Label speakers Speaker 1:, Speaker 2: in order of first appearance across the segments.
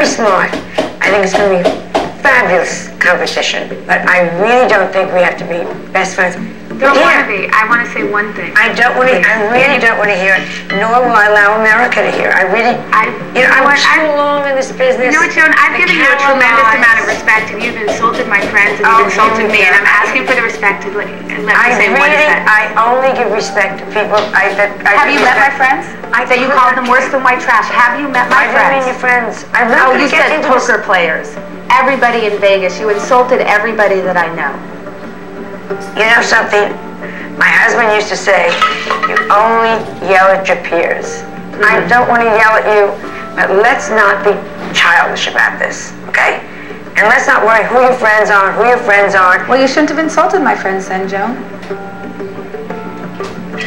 Speaker 1: smart. I think it's going to be a fabulous competition. But I really don't think we have to be best friends.
Speaker 2: Don't want to be. I want to say one thing.
Speaker 1: I really don't want to hear it, nor will I allow America to hear it. I'm too long in this business.
Speaker 2: You know what, Joan? I've given you a tremendous amount of respect, and you've insulted my friends, and you've insulted me, and I'm asking for the respect to let me say one thing.
Speaker 1: I only give respect to people
Speaker 2: Have you met my friends? That you called them worse than white trash. Have you met my friends?
Speaker 1: I didn't mean your friends.
Speaker 2: You said poker players. Everybody in Vegas. You insulted everybody that I know.
Speaker 1: You know something? My husband used to say, you only yell at your peers. I don't want to yell at you, but let's not be childish about this, okay? And let's not worry who your friends are, who your friends aren't.
Speaker 2: Well, you shouldn't have insulted my friends then, Joan.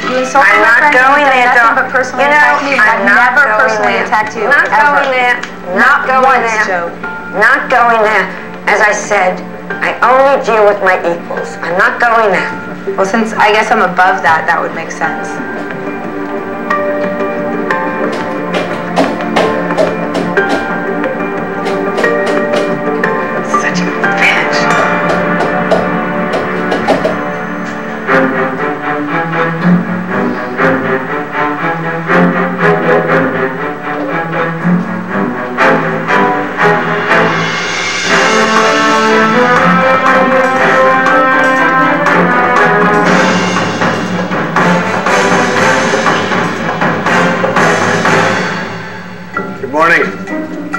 Speaker 2: You insulted
Speaker 1: I'm
Speaker 2: my
Speaker 1: not
Speaker 2: friends
Speaker 1: going there,
Speaker 2: nothing but personally attacked me. I've never personally attacked you.
Speaker 1: Not going there. Not going there.
Speaker 2: Joan.
Speaker 1: Not going there. As I said, I only deal with my equals. I'm not going there.
Speaker 2: Well, since I guess I'm above that, that would make sense.
Speaker 1: Such a bitch.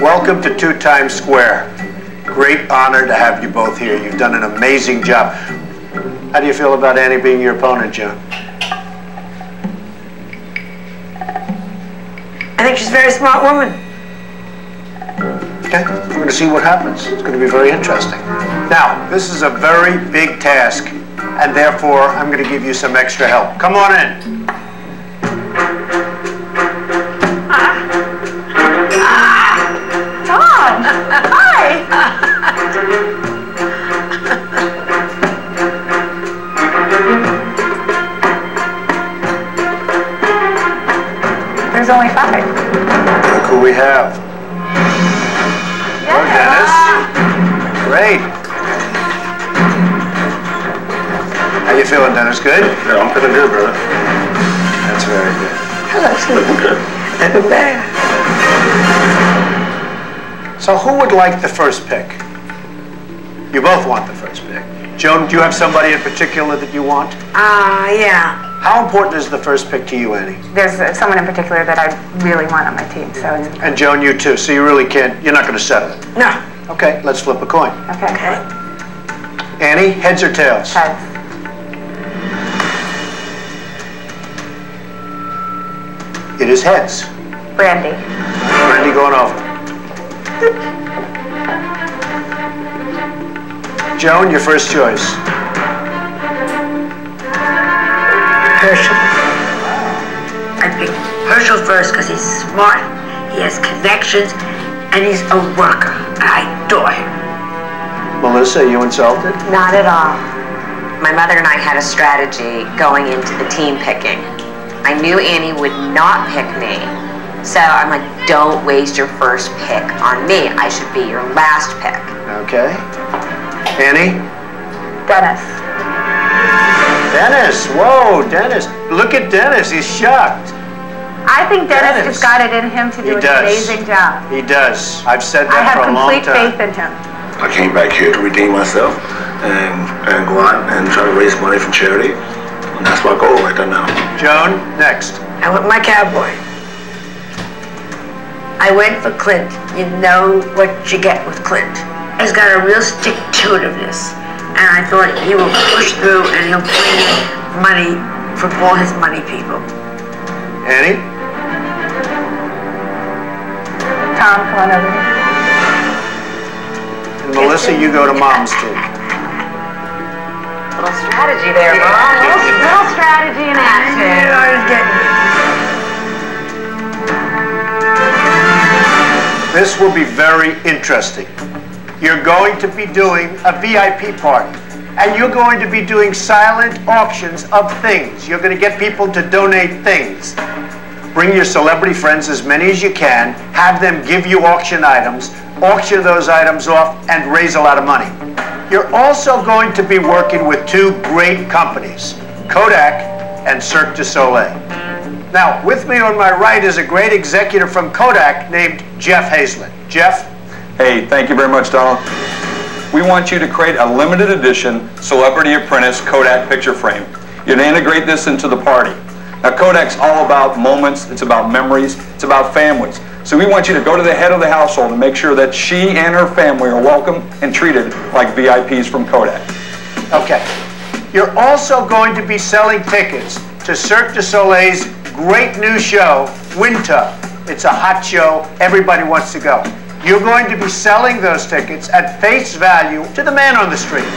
Speaker 3: Welcome to 2 Times Square. Great honor to have you both here. You've done an amazing job. How do you feel about Annie being your opponent, Joan?
Speaker 1: I think she's a very smart woman.
Speaker 3: Okay, we're going to see what happens. It's going to be very interesting. Now, this is a very big task, and therefore I'm going to give you some extra help. Come on in.
Speaker 2: There's only 5.
Speaker 3: Look who we have. Hello, Dennis. Great. How you feeling, Dennis? Good?
Speaker 4: Yeah, I'm feeling good, brother.
Speaker 3: That's very good.
Speaker 1: Hello,
Speaker 4: Looking good.
Speaker 1: Looking bad.
Speaker 3: So who would like the first pick? You both want the first pick. Joan, do you have somebody in particular that you want?
Speaker 1: Yeah.
Speaker 3: How important is the first pick to you, Annie?
Speaker 2: There's someone in particular that I really want on my team, so it's...
Speaker 3: And Joan, you too, so you really can't, you're not going to settle it?
Speaker 1: No.
Speaker 3: Okay, let's flip a coin.
Speaker 2: Okay.
Speaker 3: Annie, heads or tails?
Speaker 2: Heads.
Speaker 3: It is heads.
Speaker 2: Brandy.
Speaker 3: Brandy going over. Joan, your first choice.
Speaker 1: Herschel. I picked Herschel first because he's smart, he has connections, and he's a worker. I adore him.
Speaker 3: Melissa, are you insulted?
Speaker 5: Not at all. My mother and I had a strategy going into the team picking. I knew Annie would not pick me, so I'm like, don't waste your first pick on me. I should be your last pick.
Speaker 3: Okay. Annie?
Speaker 2: Dennis.
Speaker 3: Dennis, whoa, Dennis. Look at Dennis, he's shocked.
Speaker 2: I think Dennis has got it in him to do an amazing job.
Speaker 3: He does. I've said
Speaker 2: I
Speaker 3: that
Speaker 2: have
Speaker 3: for a long time.
Speaker 2: complete faith in him.
Speaker 4: I came back here to redeem myself and go out and try to raise money for charity. And that's my goal right there now.
Speaker 3: Joan, next.
Speaker 1: I went my cowboy. I went for Clint. You know what you get with Clint. He's got a real stick-to-itiveness. And I thought he will push through and he'll bring in money from all his money people.
Speaker 3: Annie?
Speaker 2: Tom, come on over here.
Speaker 3: And Melissa, you go to Mom's team.
Speaker 5: Little strategy there, Mom.
Speaker 2: Little strategy in action.
Speaker 1: I knew I was getting it.
Speaker 3: This will be very interesting. You're going to be doing a VIP party. And you're going to be doing silent auctions of things. You're going to get people to donate things. Bring your celebrity friends, as many as you can. Have them give you auction items. auction those items off, and raise a lot of money. You're also going to be working with two great companies, Kodak and Cirque du Soleil. Now, with me on my right is a great executive from Kodak named Jeff Hazlett. Jeff?
Speaker 6: Hey, thank you very much, Donald. We want you to create a limited edition Celebrity Apprentice Kodak picture frame. You're going to integrate this into the party. Now, Kodak's all about moments, it's about memories, it's about families. So we want you to go to the head of the household and make sure that she and her family are welcome and treated like VIPs from Kodak.
Speaker 3: Okay. You're also going to be selling tickets to Cirque du Soleil's great new show, Winter. It's a hot show. Everybody wants to go. You're going to be selling those tickets at face value to the man on the street.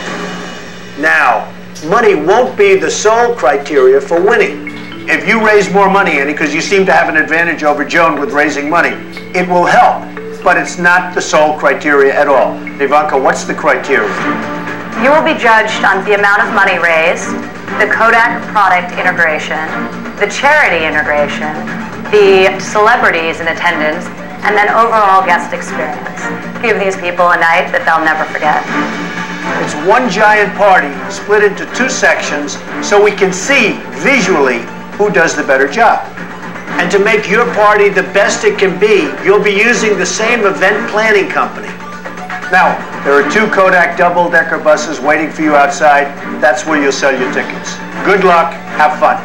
Speaker 3: Now, money won't be the sole criteria for winning. If you raise more money, Annie, because you seem to have an advantage over Joan with raising money, it will help, but it's not the sole criteria at all. Ivanka, what's the criteria?
Speaker 7: You will be judged on the amount of money raised, the Kodak product integration, the charity integration, the celebrities in attendance, and then overall guest experience. Give these people a night that they'll never forget.
Speaker 3: It's one giant party split into two sections so we can see visually who does the better job. And to make your party the best it can be, you'll be using the same event planning company. Now, there are two Kodak double-decker buses waiting for you outside. That's where you'll sell your tickets. Good luck. Have fun.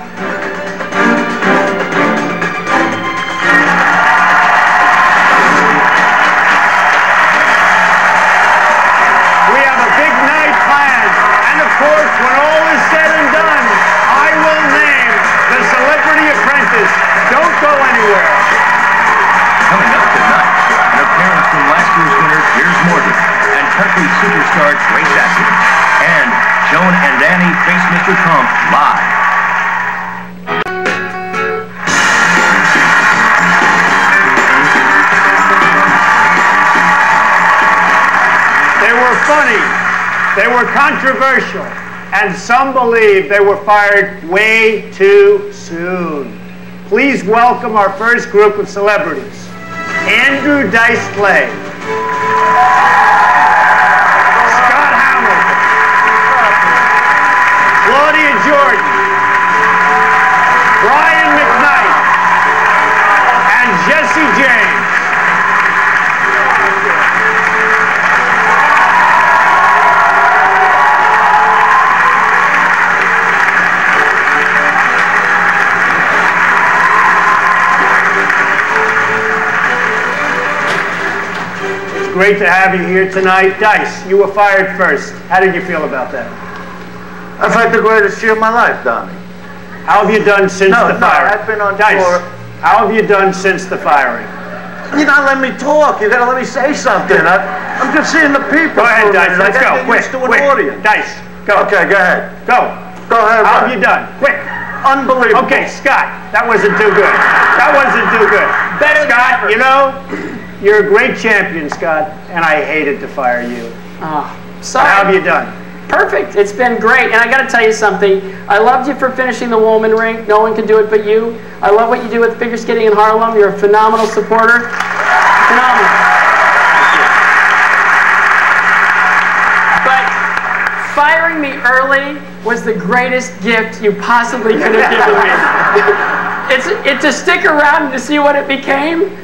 Speaker 3: When all is said and done, I will name the Celebrity Apprentice. Don't go anywhere.
Speaker 8: Coming up tonight, an appearance from last year's winner Piers Morgan and country superstar Grace Atkins. And Joan and Annie face Mr. Trump live.
Speaker 3: They were funny. They were controversial. And some believe they were fired way too soon. Please welcome our first group of celebrities. Andrew Dice Clay. Scott Hamilton. Claudia Jordan. Brian McKnight. And Jesse James. Great to have you here tonight. Dice, you were fired first. How did you feel about that?
Speaker 9: I've had the greatest year of my life, Donnie.
Speaker 3: How have you done since the firing?
Speaker 9: I've been on
Speaker 3: Dice,
Speaker 9: tour.
Speaker 3: how have you done since the firing?
Speaker 9: You're not letting me talk. You gotta let me say something. I'm just seeing the people.
Speaker 3: Go ahead, Dice.
Speaker 9: Let's
Speaker 3: go. Quick,
Speaker 9: quick. Audience.
Speaker 3: Dice, go.
Speaker 9: Okay, go ahead.
Speaker 3: Go.
Speaker 9: Go ahead.
Speaker 3: How have you done? Quick.
Speaker 9: Unbelievable.
Speaker 3: Okay, Scott. That wasn't too good. That wasn't too good.
Speaker 7: Better
Speaker 3: Scott,
Speaker 7: than ever.
Speaker 3: you know, you're a great champion, Scott, and I hated to fire you.
Speaker 10: Oh, sorry.
Speaker 3: How have you done?
Speaker 10: Perfect. It's been great. And I got to tell you something. I loved you for finishing the Woolman ring. No one can do it but you. I love what you do with figure skating in Harlem. You're a phenomenal supporter. Phenomenal. But firing me early was the greatest gift you possibly could have given me. It's to stick around and to see what it became.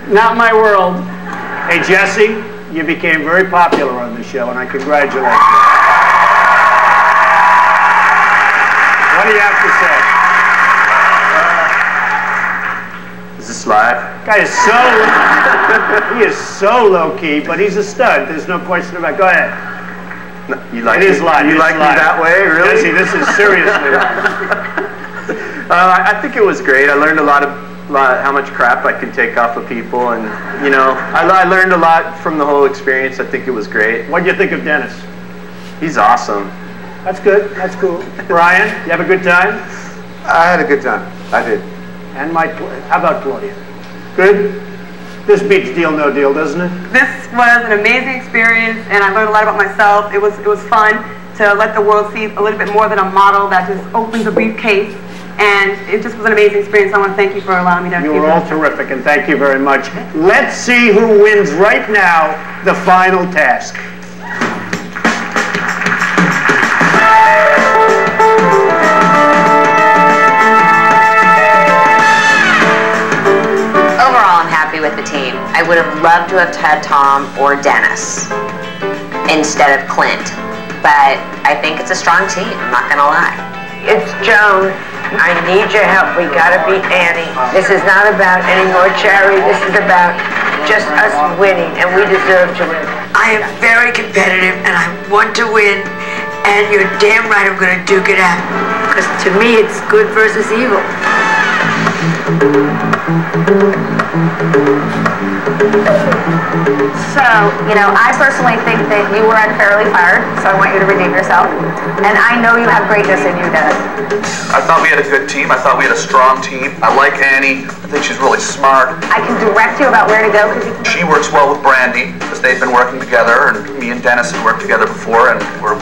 Speaker 10: Not my world.
Speaker 3: Hey, Jesse, you became very popular on the show, and I congratulate you. What do you have to say?
Speaker 9: Is this live?
Speaker 3: Guy is so low-key, but he's a stud. There's no question about it. Go ahead.
Speaker 9: No, you like
Speaker 3: it is live.
Speaker 9: You like me that way, really?
Speaker 3: Jesse, this is seriously
Speaker 11: I think it was great. I learned a lot how much crap I can take off of people, and you know, I learned a lot from the whole experience. I think it was great.
Speaker 3: What do you think of Dennis?
Speaker 11: He's awesome.
Speaker 3: That's good. That's cool. Brian, you have a good time?
Speaker 9: I had a good time. I did.
Speaker 3: And Mike, how about Claudia? Good? This beats Deal No Deal, doesn't it?
Speaker 12: This was an amazing experience, and I learned a lot about myself. It was fun to let the world see a little bit more than a model that just opens a briefcase and it just was an amazing experience. I want to thank you for allowing me to.
Speaker 3: You were all terrific, and thank you very much. Let's see who wins right now the final task.
Speaker 5: Overall, I'm happy with the team. I would have loved to have had Tom or Dennis instead of Clint, but I think it's a strong team, I'm not gonna lie.
Speaker 1: It's Joan. I need your help. We gotta beat Annie. This is not about any more charity. This is about just us winning, and we deserve to win. I am very competitive, and I want to win, and you're damn right I'm gonna duke it out. Because to me, it's good versus evil.
Speaker 7: So, I personally think that you were unfairly fired, so I want you to redeem yourself. And I know you have greatness in you, Dennis.
Speaker 13: I thought we had a good team. I thought we had a strong team. I like Annie. I think she's really smart.
Speaker 7: I can direct you about where to go.
Speaker 13: She works well with Brandy because they've been working together, and me and Dennis have worked together before, and we're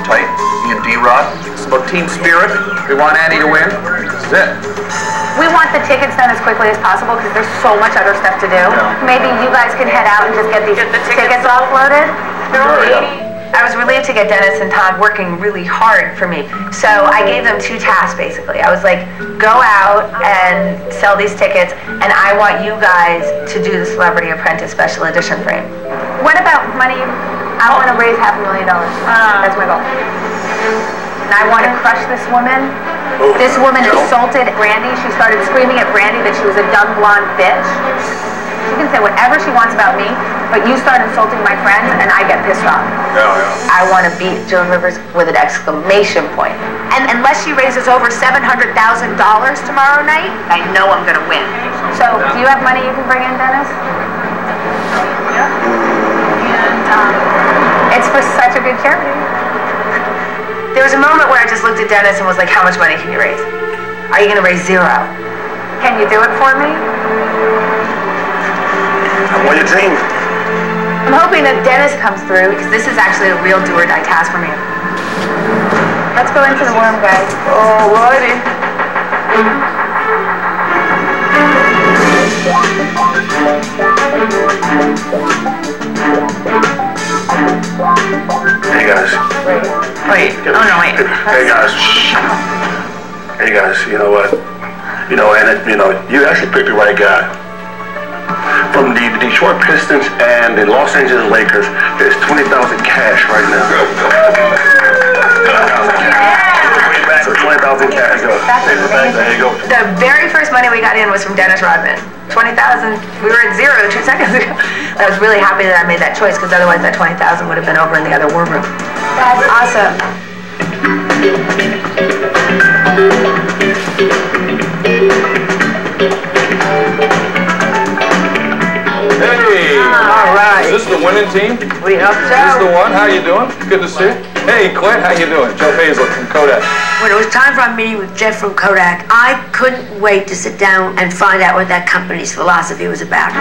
Speaker 13: tight. Me and D-Rod. It's about team spirit. We want Annie to win. This is it.
Speaker 7: We want the tickets done as quickly as possible because there's so much other stuff to do.
Speaker 13: Yeah.
Speaker 7: Maybe you guys can head out and just get these tickets offloaded. I was relieved to get Dennis and Todd working really hard for me. So I gave them 2 tasks basically. I was like, go out and sell these tickets, and I want you guys to do the Celebrity Apprentice Special Edition frame. What about money? I want to raise $500,000. That's my goal. And I want to crush this woman. This woman insulted Brandy. She started screaming at Brandy that she was a dumb blonde bitch. She can say whatever she wants about me, but you start insulting my friends and I get pissed off. I want to beat Joan Rivers with an exclamation point. And unless she raises over $700,000 tomorrow night, I know I'm going to win. So, do you have money you can bring in, Dennis? And it's for such a good charity. There was a moment where I just looked at Dennis and was like, how much money can you raise? Are you going to raise 0? Can you do it for me?
Speaker 4: I'm on your team.
Speaker 7: I'm hoping that Dennis comes through because this is actually a real do-or-die task for me. Let's go into the room, guys. Alrighty.
Speaker 4: Hey guys.
Speaker 7: Wait. Oh no, wait.
Speaker 4: Hey guys. Hey guys. You know what? You actually picked the right guy. From the Detroit Pistons and the Los Angeles Lakers, there's 20,000 cash right now. So 20,000 cash. There you go.
Speaker 7: The very first money we got in was from Dennis Rodman. 20,000. We were at 0 2 seconds ago. I was really happy that I made that choice because otherwise that 20,000 would have been over in the other war room. That's awesome.
Speaker 6: Hey!
Speaker 1: All right.
Speaker 6: Is this the winning team?
Speaker 1: We hope so.
Speaker 6: Is this the one? How you doing? Good to see you. Hey, Clint, how you doing? Joe Hazlett from Kodak.
Speaker 1: When it was time for our meeting with Jeff from Kodak, I couldn't wait to sit down and find out what that company's philosophy was about.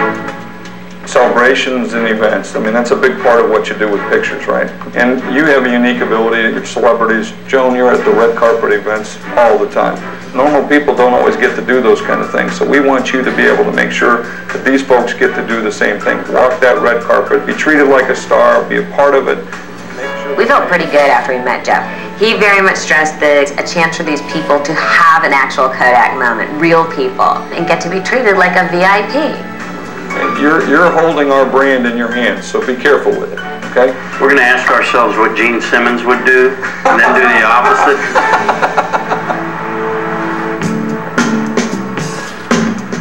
Speaker 6: Celebrations and events. I mean, that's a big part of what you do with pictures, right? And you have a unique ability that your celebrities, Joan, you're at the red carpet events all the time. Normal people don't always get to do those kind of things, so we want you to be able to make sure that these folks get to do the same thing. Walk that red carpet, be treated like a star, be a part of it.
Speaker 5: We felt pretty good after we met Jeff. He very much stressed that it's a chance for these people to have an actual Kodak moment, real people, and get to be treated like a VIP.
Speaker 6: And you're holding our brand in your hands, so be careful with it, okay?
Speaker 9: We're going to ask ourselves what Gene Simmons would do, and then do the opposite.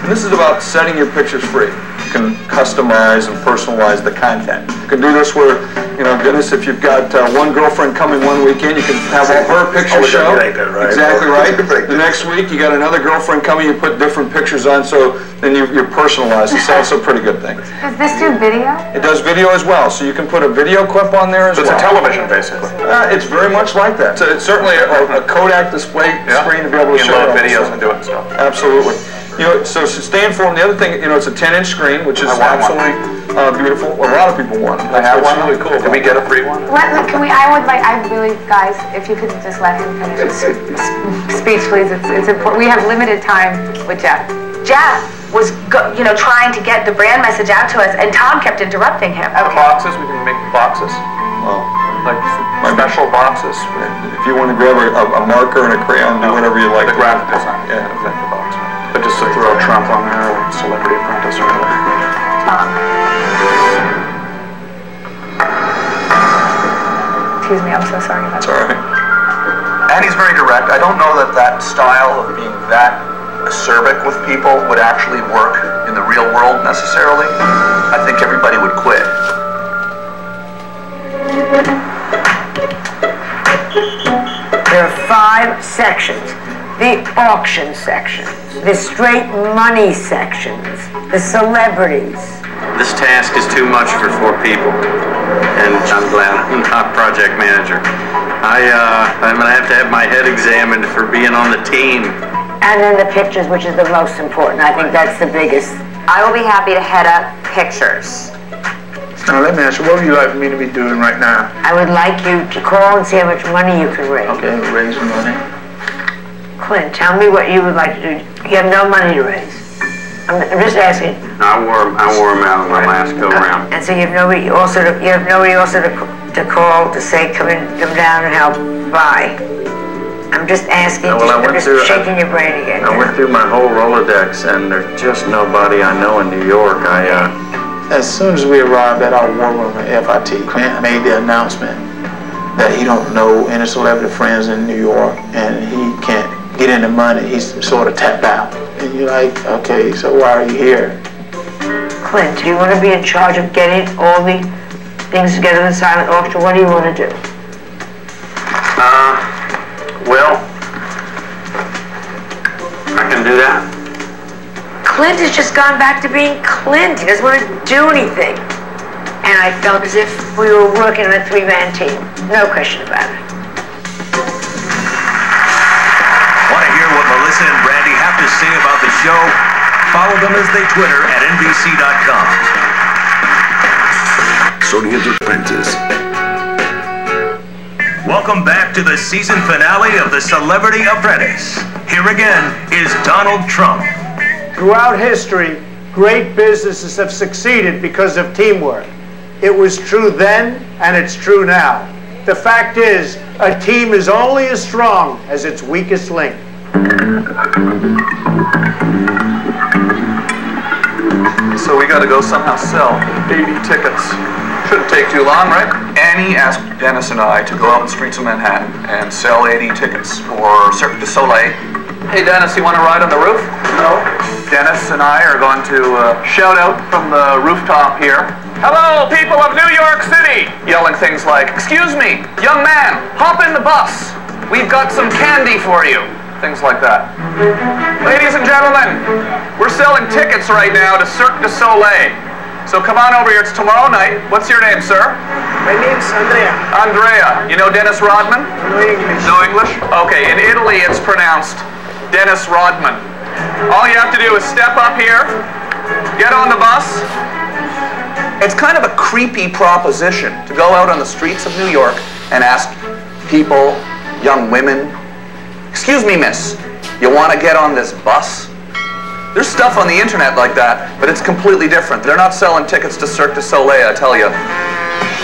Speaker 6: And this is about setting your pictures free. You can customize and personalize the content. You can do this where, Dennis, if you've got one girlfriend coming one weekend, you can have all her pictures show.
Speaker 4: Like that, right?
Speaker 6: Exactly right. The next week, you got another girlfriend coming, you put different pictures on, so then you're personalized. So that's a pretty good thing.
Speaker 7: Does this do video?
Speaker 6: It does video as well, so you can put a video clip on there as well.
Speaker 13: It's a television, basically.
Speaker 6: It's very much like that. So it's certainly a Kodak display screen to be able to show
Speaker 13: load videos and do it and stuff.
Speaker 6: Absolutely. So stay informed. The other thing, it's a 10-inch screen, which is absolutely Beautiful. A lot of people want them.
Speaker 13: I have one.
Speaker 6: Really cool.
Speaker 13: Can we get a free one?
Speaker 2: Guys, if you could just let him finish his speech, please. It's important. We have limited time with Jeff.
Speaker 7: Jeff was, trying to get the brand message out to us, and Tom kept interrupting him.
Speaker 13: The boxes, we can make boxes.
Speaker 6: Well,
Speaker 13: Like special boxes.
Speaker 6: if you want to grab a marker and a crayon, do whatever you like.
Speaker 13: The graphic design. Yeah, exactly. Box. But just to throw Trump on there, or Celebrity Apprentice or whatever.
Speaker 2: Tom. Excuse me, I'm so sorry about that.
Speaker 6: It's all right.
Speaker 13: And he's very direct. I don't know that style of being that acerbic with people would actually work in the real world necessarily. I think everybody would quit.
Speaker 1: There are 5 sections. The auction sections, the straight money sections, the celebrities.
Speaker 14: This task is too much for 4 people, and I'm glad I'm not project manager. I'm gonna have to have my head examined for being on the team.
Speaker 1: And then the pictures, which is the most important. I think that's the biggest.
Speaker 5: I will be happy to head up pictures.
Speaker 9: Now let me ask you, what would you like for me to be doing right now?
Speaker 1: I would like you to call and see how much money you can raise.
Speaker 9: Okay, raise money.
Speaker 1: Clint, tell me what you would like to do. You have no money to raise. I'm just asking.
Speaker 14: I wore him out on my last go round.
Speaker 1: And so you have nobody also to call to say come down and help buy. I'm just asking. I'm just shaking your brain again.
Speaker 14: I went through my whole Rolodex, and there's just nobody I know in New York.
Speaker 9: As soon as we arrived at our war room at FIT, Clint made the announcement that he don't know any celebrity friends in New York, and he can't get any money. He's sort of tapped out. And you're like, okay, so why are you here?
Speaker 1: Clint, do you want to be in charge of getting all the things together in silent auction? What do you want to do?
Speaker 14: Well, I can do that.
Speaker 1: Clint has just gone back to being Clint. He doesn't want to do anything. And I felt as if we were working on a 3-man team. No question about it.
Speaker 8: Want to hear what Melissa and Brandy have to say about the show? Follow them as they Twitter at NBC.com.
Speaker 15: Sonia Duplantis.
Speaker 8: Welcome back to the season finale of The Celebrity Apprentice. Here again is Donald Trump.
Speaker 3: Throughout history, great businesses have succeeded because of teamwork. It was true then, and it's true now. The fact is, a team is only as strong as its weakest link.
Speaker 13: So we gotta go somehow sell 80 tickets. Shouldn't take too long, right? Annie asked Dennis and I to go out in the streets of Manhattan and sell 80 tickets for Cirque du Soleil. Hey Dennis, you want to ride on the roof? No. Dennis and I are going to shout out from the rooftop here. Hello, people of New York City! Yelling things like, excuse me, young man, hop in the bus. We've got some candy for you. Things like that. Ladies and gentlemen, we're selling tickets right now to Cirque du Soleil. So come on over here, it's tomorrow night. What's your name, sir?
Speaker 16: My name's Andrea.
Speaker 13: Andrea. You know Dennis Rodman?
Speaker 16: No English.
Speaker 13: No English? Okay, in Italy it's pronounced Dennis Rodman. All you have to do is step up here, get on the bus. It's kind of a creepy proposition to go out on the streets of New York and ask people, young women, excuse me, miss, you want to get on this bus? There's stuff on the internet like that, but it's completely different. They're not selling tickets to Cirque du Soleil, I tell you.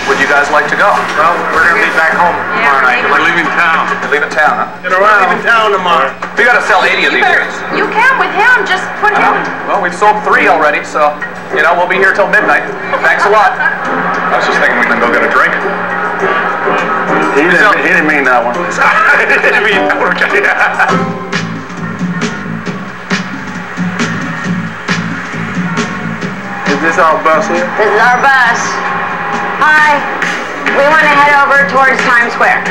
Speaker 13: Would you guys like to go?
Speaker 16: Well, we're going to be back home tomorrow night.
Speaker 14: We're leaving town.
Speaker 13: You're leaving town, huh?
Speaker 16: We're leaving town tomorrow.
Speaker 13: We got to sell 80 of these tickets.
Speaker 2: You can with him. Just put him.
Speaker 13: Well, we've sold 3 already, so, you know, we'll be here till midnight. Thanks a lot. I was just thinking we can go get a drink.
Speaker 4: He didn't mean that one.
Speaker 13: He didn't mean that one. Okay.
Speaker 9: Is this our bus here?
Speaker 5: This is our bus. Hi. We want to head over towards Times Square.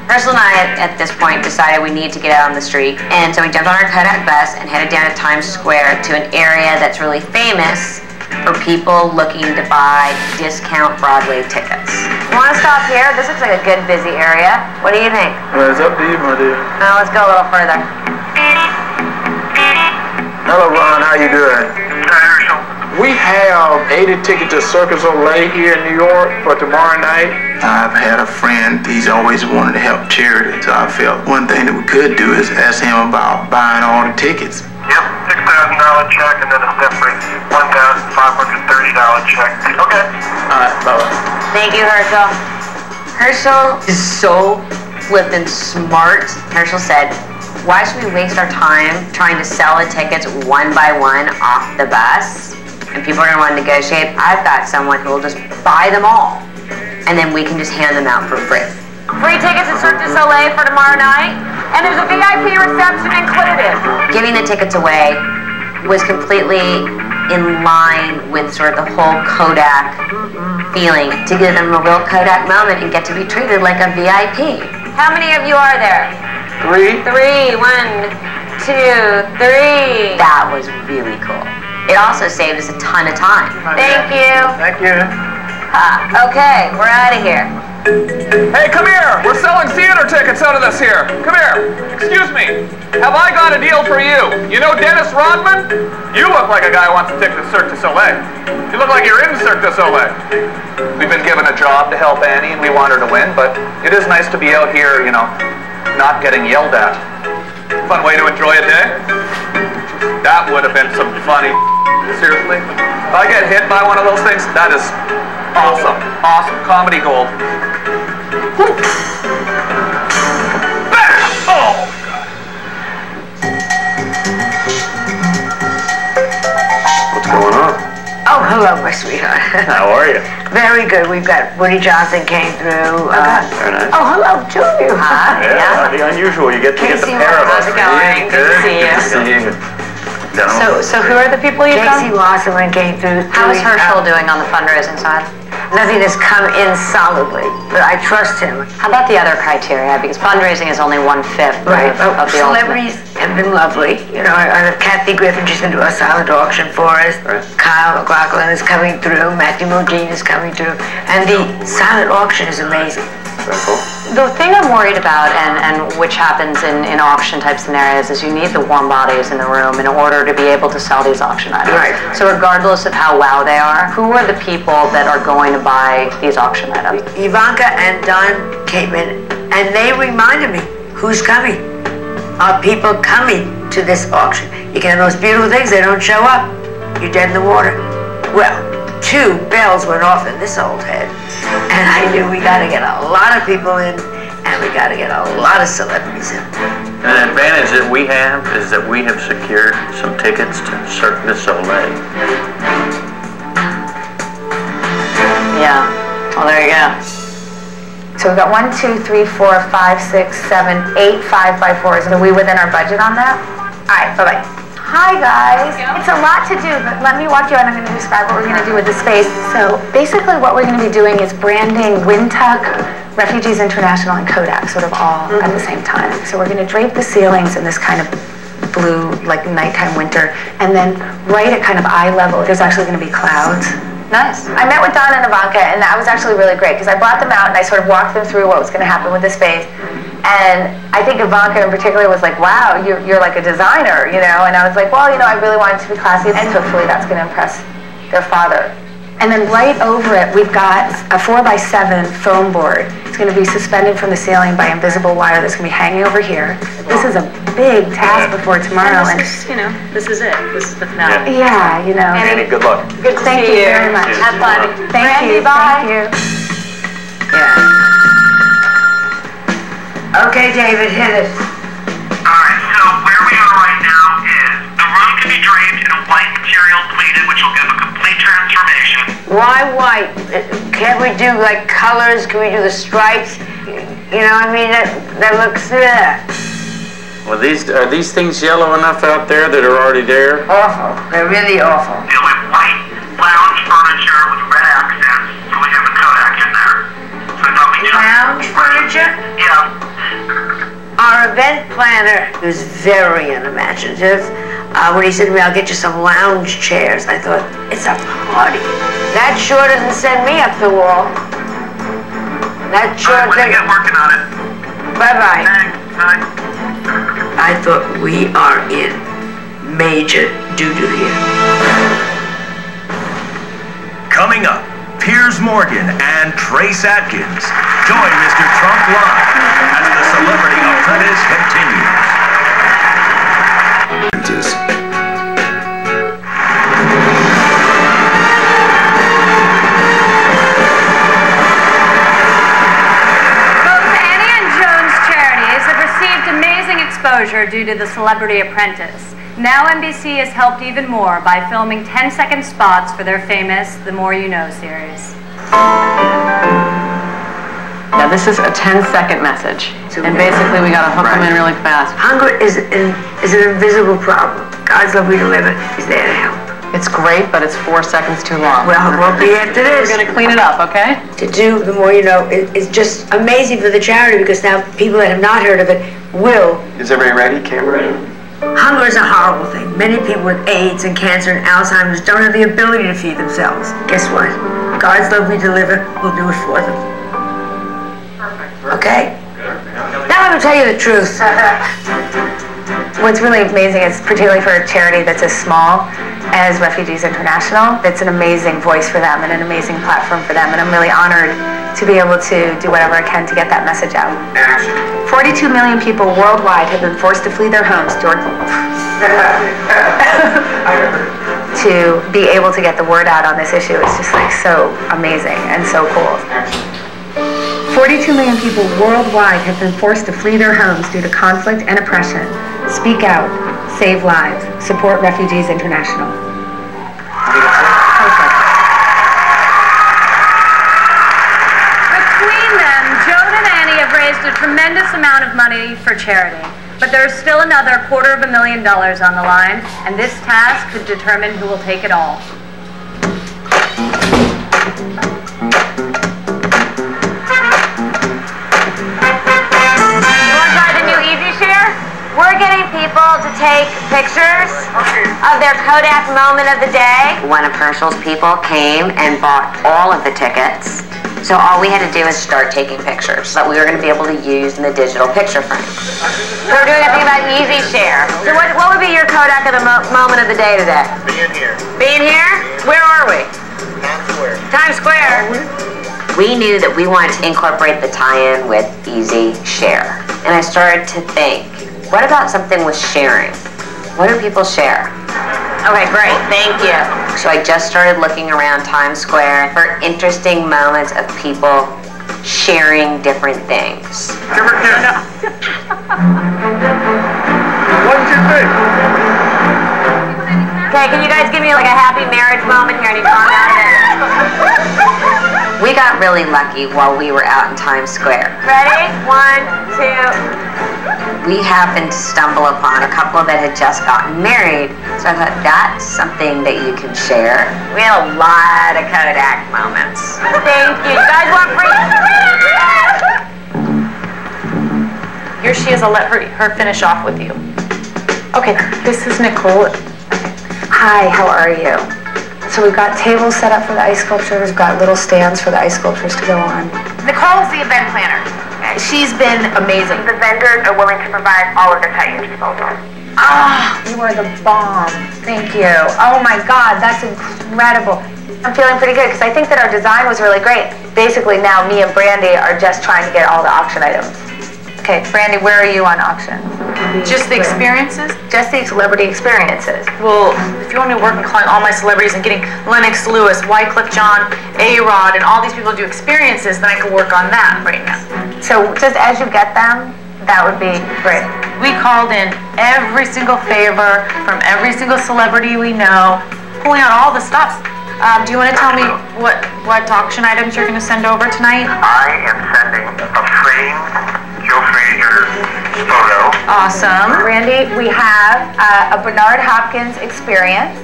Speaker 5: Ursula and I, at this point, decided we need to get out on the street, and so we jumped on our Kodak bus and headed down to Times Square to an area that's really famous for people looking to buy discount Broadway tickets. Want to stop here? This looks like a good, busy area. What do you think?
Speaker 9: Well, it's up to you, my dear.
Speaker 5: Now let's go a little further.
Speaker 9: Hello, Ron. How you doing? We have 80 tickets to Cirque du Soleil here in New York for tomorrow night. I've had a friend, he's always wanted to help charity, so I felt one thing that we could do is ask him about buying all the tickets.
Speaker 4: Yep, $6,000 check and then a separate $1,530 check. Okay.
Speaker 9: All right, bye-bye.
Speaker 5: Thank you, Herschel. Herschel is so flippin' smart. Herschel said, why should we waste our time trying to sell the tickets one by one off the bus? And people are gonna want to negotiate. I've got someone who will just buy them all. And then we can just hand them out for free.
Speaker 7: Free tickets at Cirque du Soleil for tomorrow night, and there's a VIP reception included.
Speaker 5: Giving the tickets away was completely in line with sort of the whole Kodak feeling, to give them a real Kodak moment and get to be treated like a VIP.
Speaker 7: How many of you are there?
Speaker 9: 3.
Speaker 7: 3. 1, 2, 3.
Speaker 5: That was really cool. It also saved us a ton of time.
Speaker 7: Thank you.
Speaker 3: Thank you.
Speaker 7: Okay, we're out of here.
Speaker 13: Hey, come here! We're selling theater tickets out of this here. Come here. Excuse me. Have I got a deal for you? You know Dennis Rodman? You look like a guy who wants to take the Cirque du Soleil. You look like you're in Cirque du Soleil. We've been given a job to help Annie, and we want her to win, but it is nice to be out here, you know, not getting yelled at. Fun way to enjoy a day. That would have been some funny. Seriously. If I get hit by one of those things, that is awesome. Awesome. Comedy gold. Woo. Bam! Oh, God.
Speaker 4: What's going on?
Speaker 1: Oh, hello, my sweetheart.
Speaker 4: How are you?
Speaker 1: Very good. We've got Woody Johnson came through.
Speaker 4: Very nice.
Speaker 1: Oh, hello, Junior. Hi.
Speaker 4: Yeah, nothing unusual. You get to get the
Speaker 1: Casey,
Speaker 4: pair of us.
Speaker 1: how's it going?
Speaker 4: Good to see you.
Speaker 1: Good to see you.
Speaker 7: So who are the people you've
Speaker 1: Casey Wasserman came through.
Speaker 7: How is Herschel doing on the fundraising side?
Speaker 1: Nothing has come in solidly, but I trust him.
Speaker 7: How about the other criteria? Because fundraising is only 1/5
Speaker 1: Right.
Speaker 7: of the
Speaker 1: Celebrities have been lovely. You know, I have Kathy Griffin, she's going to do a silent auction for us.
Speaker 4: Right.
Speaker 1: Kyle McLaughlin is coming through. Matthew Modine is coming through. And the silent auction is amazing.
Speaker 4: Very cool.
Speaker 7: The thing I'm worried about, and which happens in auction type scenarios, is you need the warm bodies in the room in order to be able to sell these auction items.
Speaker 1: Right.
Speaker 7: So regardless of how wow they are, who are the people that are going to buy these auction items?
Speaker 1: Ivanka and Don came in, and they reminded me, who's coming? Are people coming to this auction? You can have those beautiful things, they don't show up. You're dead in the water. Well, 2 bells went off in this old head, and I knew we got to get a lot of people in, and we got to get a lot of celebrities in.
Speaker 14: An advantage that we have is that we have secured some tickets to Cirque du Soleil.
Speaker 7: Yeah. Well, there you go.
Speaker 2: So we've got 1, 2, 3, 4, 5, 6, 7, 8 5x4s. Are we within our budget on that? All right, bye-bye. Hi guys. It's a lot to do, but let me walk you and I'm going to describe what we're going to do with the space. So basically what we're going to be doing is branding Wintuck, Refugees International, and Kodak sort of all at the same time. So we're going to drape the ceilings in this kind of blue, like nighttime winter, and then right at kind of eye level, there's actually going to be clouds.
Speaker 7: Nice.
Speaker 2: I met with Don and Ivanka, and that was actually really great because I brought them out and I sort of walked them through what was going to happen with the space. And I think Ivanka in particular was like, wow, you're like a designer, you know? And I was like, well, you know, I really wanted to be classy, and hopefully that's going to impress their father. And then right over it, we've got a 4x7 foam board. It's going to be suspended from the ceiling by invisible wire that's going to be hanging over here. This is a big task before tomorrow.
Speaker 7: And this is, you know, this is it. This is the finale.
Speaker 2: Yeah, you know.
Speaker 13: Annie, good luck.
Speaker 2: Good to see you very much.
Speaker 7: Have fun.
Speaker 2: Thank you.
Speaker 7: Bye.
Speaker 2: Thank you.
Speaker 1: Yeah. Okay, David, hit it.
Speaker 4: Alright, so where we are right now is the room can be draped in a white material pleated, which will give a complete transformation.
Speaker 1: Why white? Can't we do like colors? Can we do the stripes? You know, I mean, that looks there.
Speaker 14: Well, are these things yellow enough out there that are already there?
Speaker 1: Awful. They're really awful.
Speaker 4: Deal with white lounge furniture with red accents, so we have the Kodak in there. So I thought we do
Speaker 1: Lounge furniture?
Speaker 4: Yeah.
Speaker 1: Our event planner was very unimaginative. When he said to me, I'll get you some lounge chairs, I thought, it's a party. That sure doesn't send me up the wall. That sure
Speaker 4: We're gonna get working on it.
Speaker 1: Bye-bye.
Speaker 4: Thanks. Bye.
Speaker 1: I thought we are in major doo-doo here.
Speaker 8: Coming up, Piers Morgan and Trace Adkins join Mr. Trump live as the Celebrity Apprentice continues.
Speaker 7: Both Annie and Joan's charities have received amazing exposure due to the Celebrity Apprentice. Now NBC has helped even more by filming 10-second spots for their famous The More You Know series.
Speaker 17: Now this is a 10-second message, and basically we gotta hook them in really fast.
Speaker 1: Hunger is an invisible problem. God's love we deliver is there to help.
Speaker 17: It's great, but it's 4 seconds too long.
Speaker 1: Well, it won't be after this.
Speaker 17: We're gonna clean it up, okay?
Speaker 1: To do The More You Know is just amazing for the charity because now people that have not heard of it will.
Speaker 11: Is everybody ready? Camera ready?
Speaker 1: Hunger is a horrible thing. Many people with AIDS and cancer and Alzheimer's don't have the ability to feed themselves. Guess what? God's love we deliver will do it for them. Okay? Now let me tell you the truth.
Speaker 2: What's really amazing is, particularly for a charity that's as small as Refugees International, it's an amazing voice for them and an amazing platform for them, and I'm really honored to be able to do whatever I can to get that message out. 42 million people worldwide have been forced to flee their homes to be able to get the word out on this issue is just like so amazing and so cool. 42 million people worldwide have been forced to flee their homes due to conflict and oppression. Speak out, save lives, support Refugees International.
Speaker 7: Between them, Joan and Annie have raised a tremendous amount of money for charity. But there's still another $250,000 on the line, and this task could determine who will take it all.
Speaker 5: We're getting people to take pictures of their Kodak moment of the day. One of Herschel's people came and bought all of the tickets. So all we had to do is start taking pictures that we were going to be able to use in the digital picture frame. So we're doing a thing about Easy Share. So what would be your Kodak of the moment of the day today?
Speaker 16: Being here.
Speaker 5: Being here? Where are we?
Speaker 16: Times Square.
Speaker 5: Times Square. We knew that we wanted to incorporate the tie-in with Easy Share. And I started to think, what about something with sharing? What do people share? Okay, great, thank you. So I just started looking around Times Square for interesting moments of people sharing different things.
Speaker 16: What did you think?
Speaker 5: Okay, can you guys give me like a happy marriage moment here? I need to calm down a minute. We got really lucky while we were out in Times Square. Ready? 1, 2. We happened to stumble upon a couple that had just gotten married. So I thought, that's something that you can share. We had a lot of Kodak moments. Thank you. You guys want free?
Speaker 2: Here she is. I'll let her finish off with you. Okay, this is Nicole. Hi, how are you? So we've got tables set up for the ice sculptures. We've got little stands for the ice sculptures to go on. Nicole is the event planner. She's been amazing.
Speaker 1: The vendors are willing to provide all of the tie-in disposal.
Speaker 2: Ah, you are the bomb. Thank you. Oh my God, that's incredible. I'm feeling pretty good because I think that our design was really great. Basically now me and Brandy are just trying to get all the auction items. Okay, Brandy, where are you on auction?
Speaker 18: Just the experiences?
Speaker 2: Just the celebrity experiences.
Speaker 18: Well, if you want me to work on calling all my celebrities and getting Lennox Lewis, Wycliffe John, A-Rod, and all these people to do experiences, then I could work on that right now.
Speaker 2: So just as you get them, that would be great.
Speaker 18: We called in every single favor from every single celebrity we know, pulling out all the stops. Do you want to tell me what auction items you're going to send over tonight?
Speaker 16: I am sending a framed Joe Frazier photo.
Speaker 2: Awesome. Randy, we have a Bernard Hopkins experience.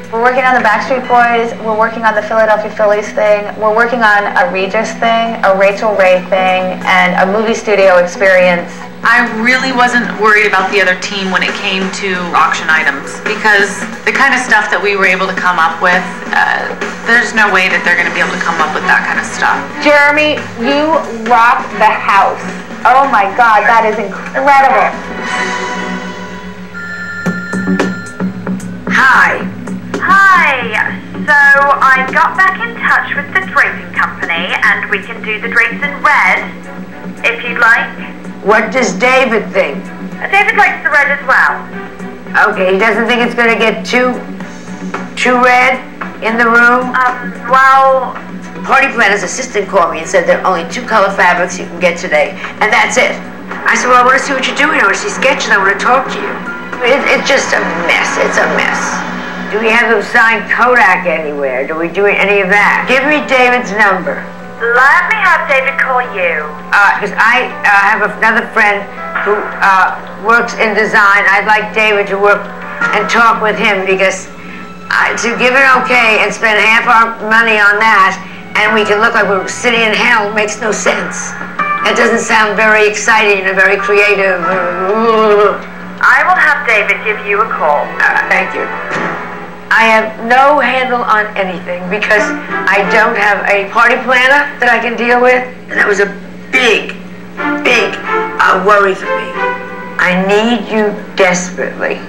Speaker 2: We're working on the Backstreet Boys. We're working on the Philadelphia Phillies thing. We're working on a Regis thing, a Rachel Ray thing, and a movie studio experience.
Speaker 18: I really wasn't worried about the other team when it came to auction items because the kind of stuff that we were able to come up with, there's no way that they're going to be able to come up with that kind of stuff.
Speaker 2: Jeremy, you rock the house. Oh my God, that is incredible.
Speaker 1: Hi.
Speaker 19: Hi. So I got back in touch with the draping company, and we can do the drapes in red, if you'd like.
Speaker 1: What does David think?
Speaker 19: David likes the red as well.
Speaker 1: Okay, he doesn't think it's gonna get too red in the room?
Speaker 19: Well...
Speaker 1: Party planner's assistant called me and said there are only 2 color fabrics you can get today, and that's it. I said, well, I want to see what you're doing. I want to see sketches. I want to talk to you. It's just a mess. It's a mess. Do we have him sign Kodak anywhere? Do we do any of that? Give me David's number.
Speaker 19: Let me have David call you.
Speaker 1: Because I have another friend who works in design. I'd like David to work and talk with him, because to give it okay and spend half our money on that, and we can look like we're sitting in hell, makes no sense. It doesn't sound very exciting and very creative.
Speaker 19: I will have David give you a call.
Speaker 1: Thank you. I have no handle on anything because I don't have a party planner that I can deal with. And that was a big worry for me. I need you desperately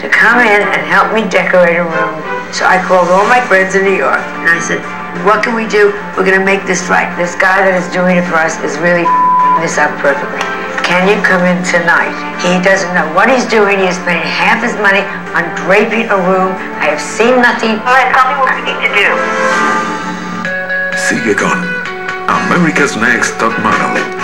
Speaker 1: to come in and help me decorate a room. So I called all my friends in New York and I said, what can we do? We're gonna make this right. This guy that is doing it for us is really this up perfectly. Can you come in tonight? He doesn't know what he's doing. He is spending half his money on draping a room. I have seen nothing.
Speaker 19: All right, tell me what we need to do.
Speaker 15: Sigue con America's Next Top Model.